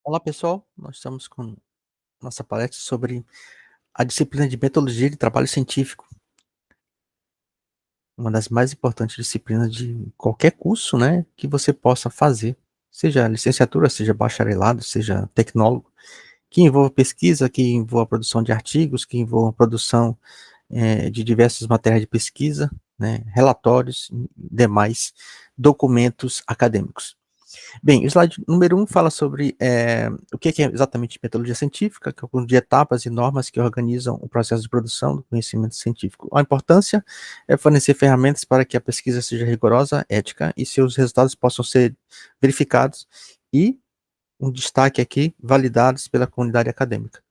Olá pessoal, nós estamos com nossa palestra sobre a disciplina de metodologia de trabalho científico, uma das mais importantes disciplinas de qualquer curso, né, que você possa fazer, seja licenciatura, seja bacharelado, seja tecnólogo, que envolva pesquisa, que envolva produção de artigos, que envolva produção de diversas matérias de pesquisa, né, relatórios e demais documentos acadêmicos. Bem, o slide número 1 fala sobre o que é exatamente metodologia científica, que é um conjunto de etapas e normas que organizam o processo de produção do conhecimento científico. A importância é fornecer ferramentas para que a pesquisa seja rigorosa, ética e seus resultados possam ser verificados e, um destaque aqui, validados pela comunidade acadêmica.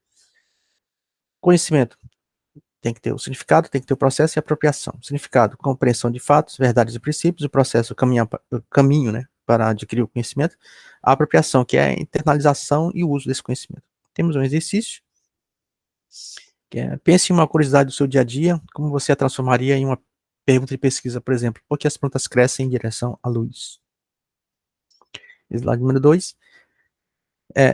Conhecimento. Tem que ter o significado, tem que ter o processo e a apropriação. Significado, compreensão de fatos, verdades e princípios, o processo, o caminho, né, para adquirir o conhecimento. A apropriação, que é a internalização e o uso desse conhecimento. Temos um exercício, que é, pense em uma curiosidade do seu dia a dia, como você a transformaria em uma pergunta de pesquisa, por exemplo, por que as plantas crescem em direção à luz? Slide número 2.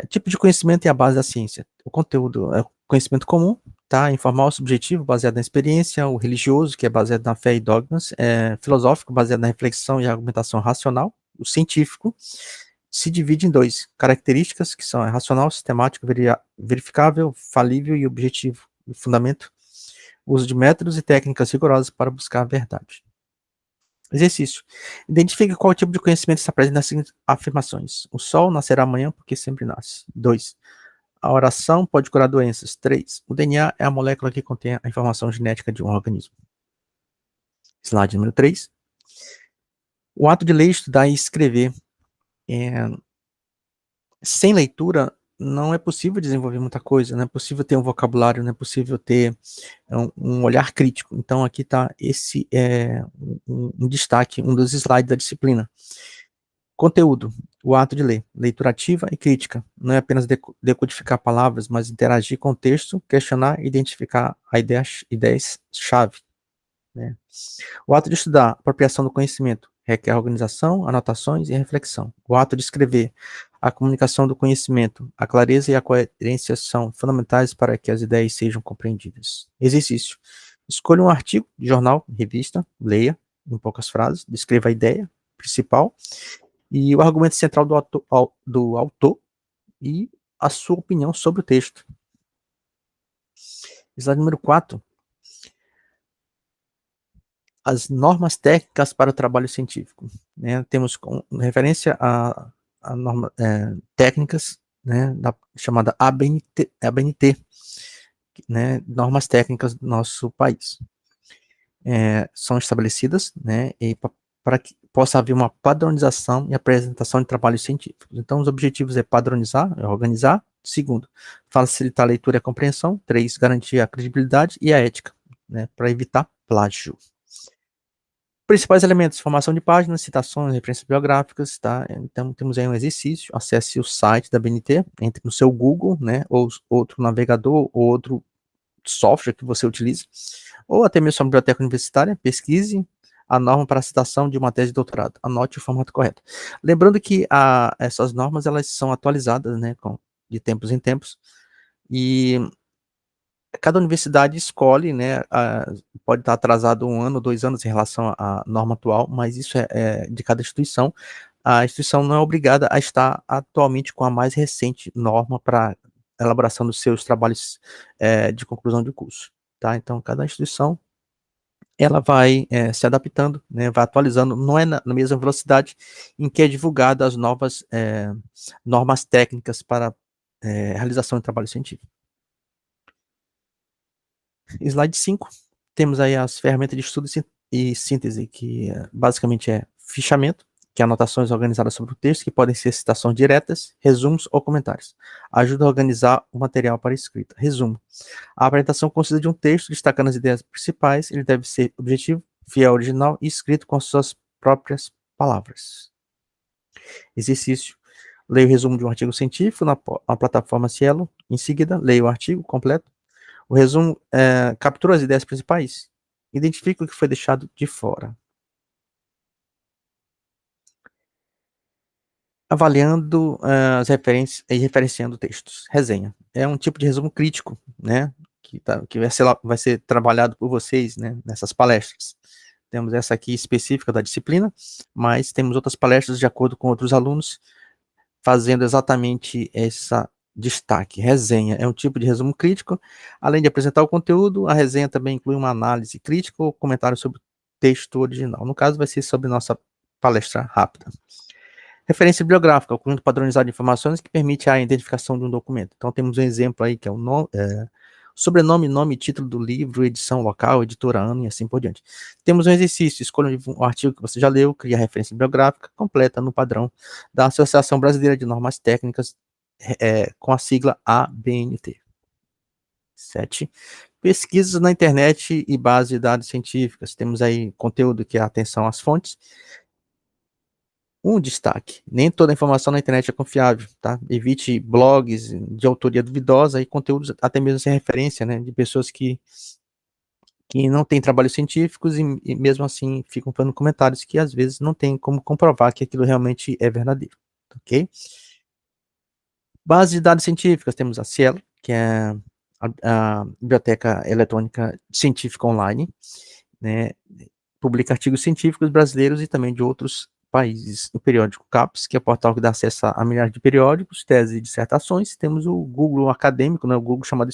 Tipo de conhecimento é a base da ciência. O conteúdo é o conhecimento comum, tá? Informal, subjetivo, baseado na experiência, o religioso, que é baseado na fé e dogmas, filosófico, baseado na reflexão e argumentação racional, o científico se divide em dois, características, que são racional, sistemático, verificável, falível e objetivo. O fundamento, uso de métodos e técnicas rigorosas para buscar a verdade. Exercício. Identifique qual tipo de conhecimento está presente nas seguintes afirmações. O sol nascerá amanhã porque sempre nasce. 2. A oração pode curar doenças. 3. O DNA é a molécula que contém a informação genética de um organismo. Slide número 3. O ato de ler, estudar e escrever. Sem leitura, não é possível desenvolver muita coisa, não é possível ter um vocabulário, não é possível ter um olhar crítico. Então, aqui está esse um destaque, um dos slides da disciplina. Conteúdo, o ato de ler, leitura ativa e crítica. Não é apenas decodificar palavras, mas interagir com o texto, questionar e identificar a ideias-chave. Né? O ato de estudar, apropriação do conhecimento, requer organização, anotações e reflexão. O ato de escrever, a comunicação do conhecimento, a clareza e a coerência são fundamentais para que as ideias sejam compreendidas. Exercício. Escolha um artigo de jornal, revista, leia, em poucas frases, descreva a ideia principal e o argumento central do autor e a sua opinião sobre o texto. Slide número 4. As normas técnicas para o trabalho científico. Né? Temos referência a normas técnicas, né, chamada ABNT, né, normas técnicas do nosso país. São estabelecidas, né, para que possa haver uma padronização e apresentação de trabalhos científicos. Então, os objetivos é padronizar, é organizar. Segundo, facilitar a leitura e a compreensão. 3, garantir a credibilidade e a ética, né, para evitar plágio. Principais elementos: formação de páginas, citações, referências biográficas, tá? Então, temos aí um exercício, acesse o site da BNT, entre no seu Google, né, ou outro navegador, ou outro software que você utiliza, ou até mesmo a biblioteca universitária, pesquise a norma para a citação de uma tese de doutorado, anote o formato correto. Lembrando que essas normas, elas são atualizadas, né, de tempos em tempos, e cada universidade escolhe, né, pode estar atrasado 1 ano, 2 anos em relação à norma atual, mas isso é de cada instituição. A instituição não é obrigada a estar atualmente com a mais recente norma para elaboração dos seus trabalhos de conclusão de curso, tá? Então, cada instituição, ela vai se adaptando, né, vai atualizando, não é na mesma velocidade em que é divulgada as novas normas técnicas para realização de trabalho científico. Slide 5, temos aí as ferramentas de estudo e síntese, que basicamente é fichamento, que é anotações organizadas sobre o texto, que podem ser citações diretas, resumos ou comentários. Ajuda a organizar o material para escrita. Resumo. A apresentação consiste de um texto destacando as ideias principais, ele deve ser objetivo, fiel ao original e escrito com suas próprias palavras. Exercício. Leia o resumo de um artigo científico na plataforma Cielo. Em seguida, leia o artigo completo. O resumo captura as ideias principais, identifica o que foi deixado de fora. avaliando as referências e referenciando textos. Resenha. É um tipo de resumo crítico, né? Que vai ser trabalhado por vocês, né, nessas palestras. Temos essa aqui específica da disciplina, mas temos outras palestras de acordo com outros alunos, fazendo exatamente essa destaque. Resenha é um tipo de resumo crítico. Além de apresentar o conteúdo, a resenha também inclui uma análise crítica ou comentário sobre o texto original. No caso, vai ser sobre nossa palestra rápida. Referência bibliográfica, o conjunto padronizado de informações que permite a identificação de um documento. Então, temos um exemplo aí que é o sobrenome, nome e título do livro, edição local, editora, ano e assim por diante. Temos um exercício, escolha um artigo que você já leu, cria a referência bibliográfica completa no padrão da Associação Brasileira de Normas Técnicas, com a sigla ABNT. 7. Pesquisas na internet e base de dados científicas. Temos aí conteúdo que é atenção às fontes. Um destaque: nem toda informação na internet é confiável, tá? Evite blogs de autoria duvidosa e conteúdos até mesmo sem referência, né? De pessoas que não têm trabalhos científicos e mesmo assim ficam fazendo comentários que às vezes não tem como comprovar que aquilo realmente é verdadeiro, ok? Base de dados científicas, temos a Cielo, que é a Biblioteca Eletrônica Científica Online, né? Publica artigos científicos brasileiros e também de outros países. O periódico CAPES, que é o portal que dá acesso a milhares de periódicos, teses e dissertações. Temos o Google acadêmico, né, o Google chamado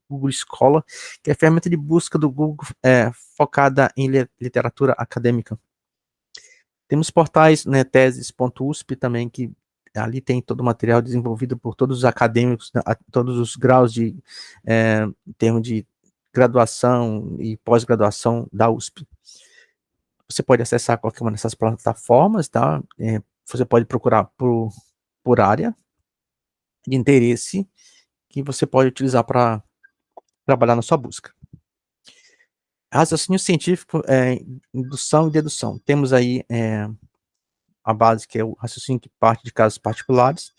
Google Scholar, que é a ferramenta de busca do Google focada em literatura acadêmica. Temos portais, né, teses.usp também, que ali tem todo o material desenvolvido por todos os acadêmicos, né, todos os graus em termos de graduação e pós-graduação da USP. Você pode acessar qualquer uma dessas plataformas, tá? Você pode procurar por área de interesse que você pode utilizar para trabalhar na sua busca. Raciocínio científico, indução e dedução. Temos aí a base, que é o raciocínio que parte de casos particulares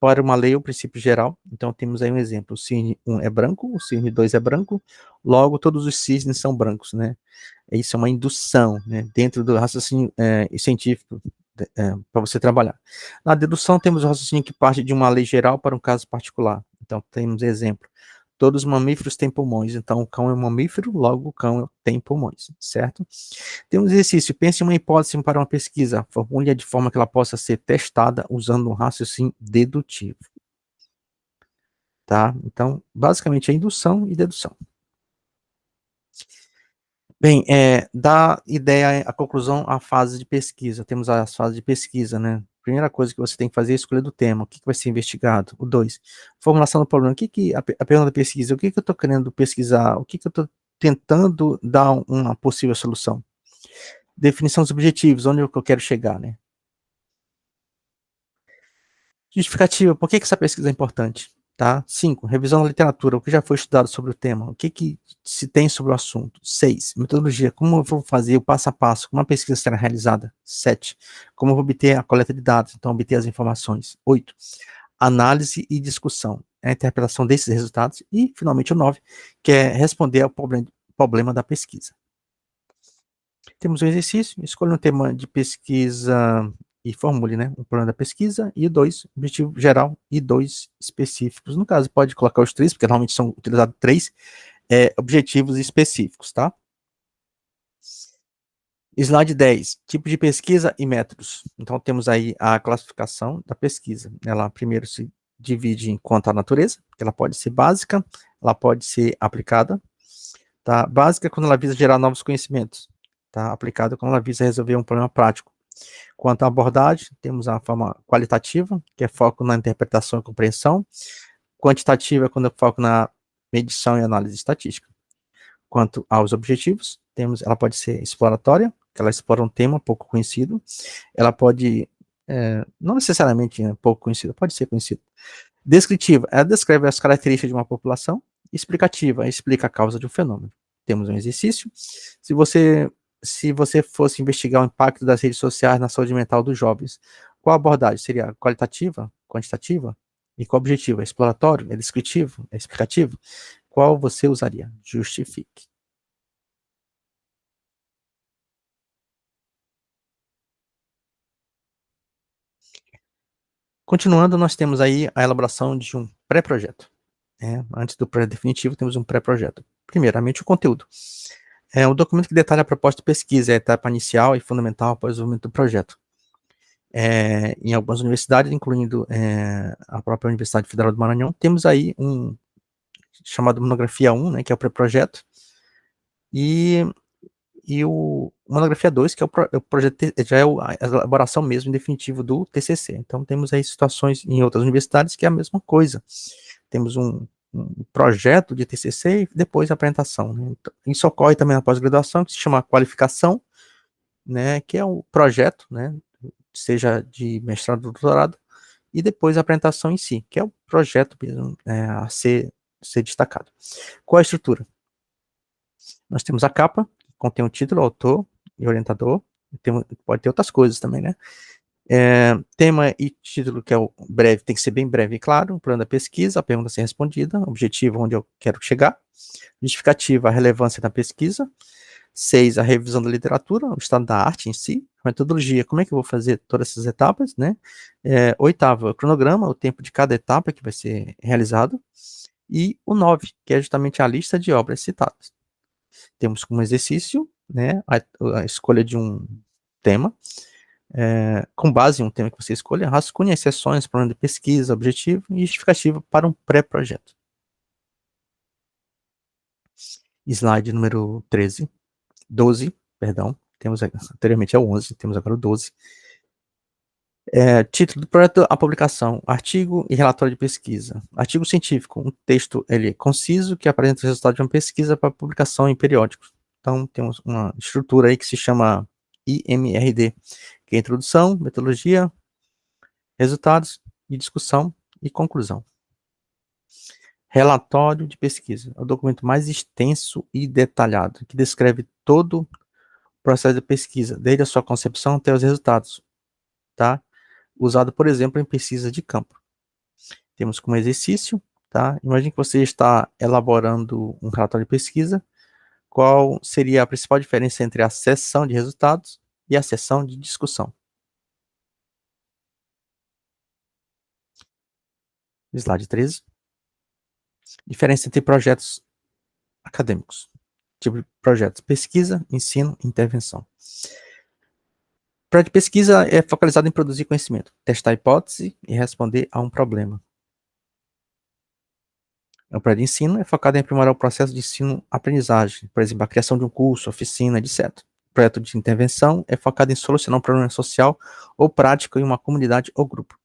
para uma lei ou princípio geral. Então, temos aí um exemplo: o cisne 1 é branco, o cisne 2 é branco, logo todos os cisnes são brancos, né? Isso é uma indução, né, dentro do raciocínio científico, para você trabalhar. Na dedução, temos o raciocínio que parte de uma lei geral para um caso particular. Então, temos exemplo: todos os mamíferos têm pulmões, então o cão é um mamífero, logo o cão tem pulmões, certo? Tem um exercício: pense em uma hipótese para uma pesquisa, formule-a de forma que ela possa ser testada usando um raciocínio dedutivo, tá? Então, basicamente é indução e dedução. Bem, da ideia à conclusão, a fase de pesquisa. Temos as fases de pesquisa, né? Primeira coisa que você tem que fazer é escolher do tema, o que vai ser investigado. O 2, formulação do problema. A pergunta da pesquisa, o que eu estou querendo pesquisar? O que eu estou tentando dar uma possível solução? Definição dos objetivos, onde eu quero chegar, né? Justificativa, por que essa pesquisa é importante? Tá? 5, revisão da literatura, o que já foi estudado sobre o tema, o que se tem sobre o assunto. 6, metodologia, como eu vou fazer o passo a passo, como a pesquisa será realizada. 7, como eu vou obter a coleta de dados, então obter as informações. 8, análise e discussão, a interpretação desses resultados. E, finalmente, o 9, que é responder ao problema da pesquisa. Temos um exercício: escolha um tema de pesquisa e formule, né, o problema da pesquisa. E 2, objetivo geral e 2 específicos. No caso, pode colocar os 3, porque normalmente são utilizados 3 objetivos específicos, tá? Slide 10, tipo de pesquisa e métodos. Então, temos aí a classificação da pesquisa. Ela primeiro se divide em quanto à natureza, que ela pode ser básica, ela pode ser aplicada, tá? Básica é quando ela visa gerar novos conhecimentos, tá? Aplicada quando ela visa resolver um problema prático. Quanto à abordagem, temos a forma qualitativa, que é foco na interpretação e compreensão. Quantitativa, quando eu foco na medição e análise estatística. Quanto aos objetivos, ela pode ser exploratória, que ela explora um tema pouco conhecido. Ela pode, não necessariamente pouco conhecido, pode ser conhecido. Descritiva, ela descreve as características de uma população. Explicativa, explica a causa de um fenômeno. Temos um exercício: se você fosse investigar o impacto das redes sociais na saúde mental dos jovens, qual abordagem seria? Qualitativa, quantitativa? E qual objetivo? É exploratório? É descritivo? É explicativo? Qual você usaria? Justifique. Continuando, nós temos aí a elaboração de um pré-projeto. Antes do projeto definitivo, temos um pré-projeto. Primeiramente, o conteúdo. É um documento que detalha a proposta de pesquisa, a etapa inicial e fundamental para o desenvolvimento do projeto. Em algumas universidades, incluindo a própria Universidade Federal do Maranhão, temos aí um chamado Monografia 1, né, que é o pré-projeto, e o Monografia 2, que é o projeto, já é a elaboração mesmo definitivo do TCC. Então, temos aí situações em outras universidades que é a mesma coisa. Temos um projeto de TCC e depois a apresentação, né? Então, isso ocorre também na pós-graduação, que se chama qualificação, né, que é o projeto, né, seja de mestrado ou doutorado, e depois a apresentação em si, que é o projeto mesmo, a ser destacado. Qual a estrutura? Nós temos a capa, que contém o título, autor e orientador, pode ter outras coisas também, né? Tema e título, que é o breve, tem que ser bem breve e claro, o plano da pesquisa, a pergunta a ser respondida, objetivo onde eu quero chegar, justificativa, a relevância da pesquisa, 6, a revisão da literatura, o estado da arte em si, metodologia, como é que eu vou fazer todas essas etapas, né? Oitavo, o cronograma, o tempo de cada etapa que vai ser realizado, e o 9, que é justamente a lista de obras citadas. Temos como exercício, né, a escolha de um tema, com base em um tema que você escolha, rascunhe as seções, plano de pesquisa, objetivo e justificativa para um pré-projeto. Slide número 12, perdão, temos anteriormente é o 11, temos agora o 12. Título do projeto, a publicação, artigo e relatório de pesquisa. Artigo científico, um texto conciso que apresenta o resultado de uma pesquisa para publicação em periódicos. Então, temos uma estrutura aí que se chama IMRD, que é introdução, metodologia, resultados e discussão e conclusão. Relatório de pesquisa, é o documento mais extenso e detalhado, que descreve todo o processo de pesquisa, desde a sua concepção até os resultados, tá? Usado, por exemplo, em pesquisa de campo. Temos como exercício, tá? Imagine que você está elaborando um relatório de pesquisa, qual seria a principal diferença entre a seção de resultados e a seção de discussão? Slide 13. Diferença entre projetos acadêmicos. Tipo de projetos: pesquisa, ensino, intervenção. O projeto de pesquisa é focalizado em produzir conhecimento, testar hipótese e responder a um problema. O projeto de ensino é focado em aprimorar o processo de ensino-aprendizagem, por exemplo, a criação de um curso, oficina, etc. O projeto de intervenção é focado em solucionar um problema social ou prático em uma comunidade ou grupo.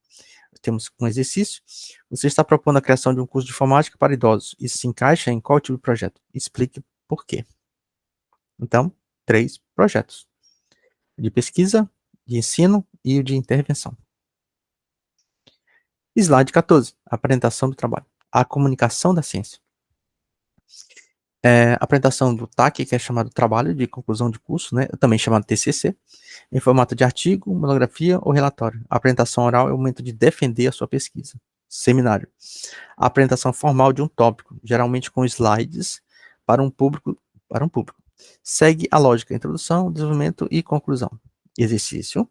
Temos um exercício. Você está propondo a criação de um curso de informática para idosos. Isso se encaixa em qual tipo de projeto? Explique por quê. Então, 3 projetos: de pesquisa, de ensino e o de intervenção. Slide 14, apresentação do trabalho. A comunicação da ciência. Apresentação do TAC, que é chamado Trabalho de Conclusão de Curso, né, também chamado TCC, em formato de artigo, monografia ou relatório. A apresentação oral é o momento de defender a sua pesquisa. Seminário. A apresentação formal de um tópico, geralmente com slides para um público. Segue a lógica: introdução, desenvolvimento e conclusão. Exercício.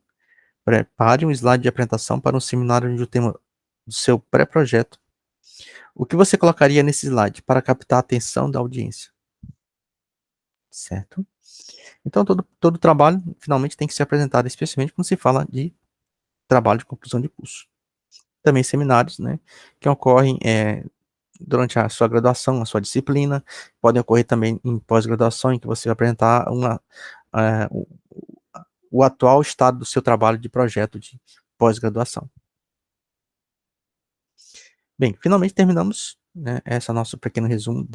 Prepare um slide de apresentação para um seminário onde o tema do seu pré-projeto. O que você colocaria nesse slide para captar a atenção da audiência? Certo? Então, todo trabalho, finalmente, tem que ser apresentado, especialmente quando se fala de trabalho de conclusão de curso. Também seminários, né, que ocorrem durante a sua graduação, a sua disciplina, podem ocorrer também em pós-graduação, em que você vai apresentar o atual estado do seu trabalho de projeto de pós-graduação. Bem, finalmente terminamos, né, esse nosso pequeno resumo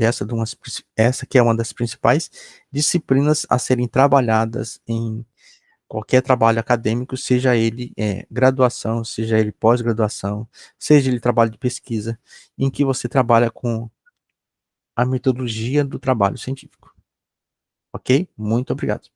essa que é uma das principais disciplinas a serem trabalhadas em qualquer trabalho acadêmico, seja ele graduação, seja ele pós-graduação, seja ele trabalho de pesquisa, em que você trabalha com a metodologia do trabalho científico. Ok? Muito obrigado.